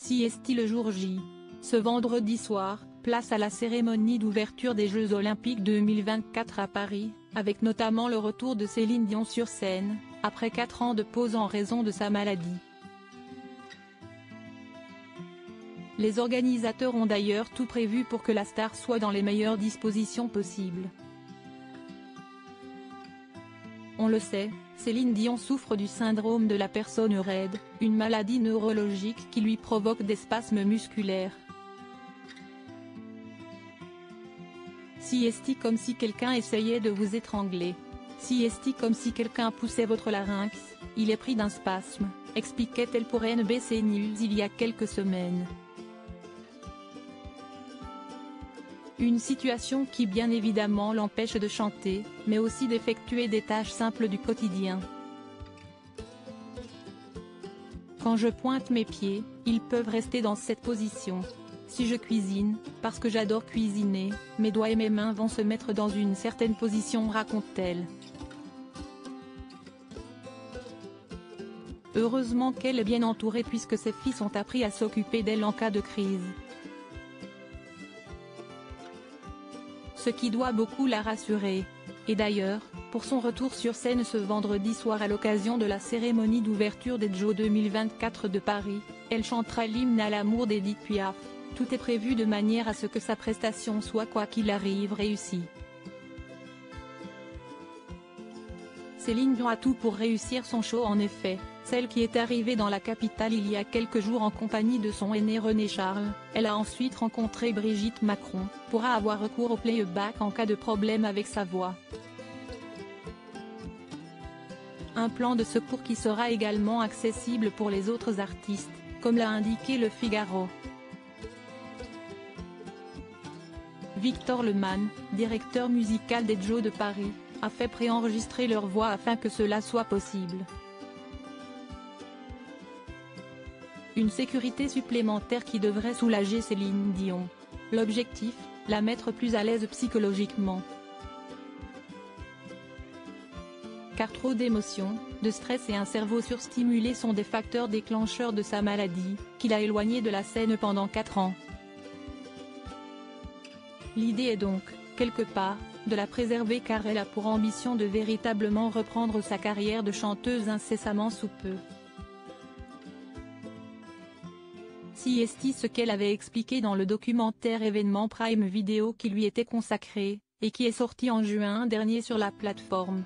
CST le jour J. Ce vendredi soir, place à la cérémonie d'ouverture des Jeux Olympiques 2024 à Paris, avec notamment le retour de Céline Dion sur scène, après 4 ans de pause en raison de sa maladie. Les organisateurs ont d'ailleurs tout prévu pour que la star soit dans les meilleures dispositions possibles. On le sait, Céline Dion souffre du syndrome de la personne raide, une maladie neurologique qui lui provoque des spasmes musculaires. CST comme si quelqu'un essayait de vous étrangler. CST comme si quelqu'un poussait votre larynx, il est pris d'un spasme, expliquait-elle pour NBC News il y a quelques semaines. Une situation qui bien évidemment l'empêche de chanter, mais aussi d'effectuer des tâches simples du quotidien. Quand je pointe mes pieds, ils peuvent rester dans cette position. Si je cuisine, parce que j'adore cuisiner, mes doigts et mes mains vont se mettre dans une certaine position, raconte-t-elle. Heureusement qu'elle est bien entourée puisque ses fils ont appris à s'occuper d'elle en cas de crise. Ce qui doit beaucoup la rassurer. Et d'ailleurs, pour son retour sur scène ce vendredi soir à l'occasion de la cérémonie d'ouverture des Jeux 2024 de Paris, elle chantera l'hymne à l'amour d'Édith Piaf. Tout est prévu de manière à ce que sa prestation soit quoi qu'il arrive réussie. Céline Dion a tout pour réussir son show en effet. Celle qui est arrivée dans la capitale il y a quelques jours en compagnie de son aîné René Charles, elle a ensuite rencontré Brigitte Macron, pourra avoir recours au playback en cas de problème avec sa voix. Un plan de secours qui sera également accessible pour les autres artistes, comme l'a indiqué Le Figaro. Victor Lemann, directeur musical des Jeux de Paris, a fait préenregistrer leur voix afin que cela soit possible. Une sécurité supplémentaire qui devrait soulager Céline Dion. L'objectif, la mettre plus à l'aise psychologiquement. Car trop d'émotions, de stress et un cerveau surstimulé sont des facteurs déclencheurs de sa maladie, qui l'a éloignée de la scène pendant 4 ans. L'idée est donc, quelque part, de la préserver car elle a pour ambition de véritablement reprendre sa carrière de chanteuse incessamment sous peu. CST ce qu'elle avait expliqué dans le documentaire événement Prime Video qui lui était consacré, et qui est sorti en juin dernier sur la plateforme.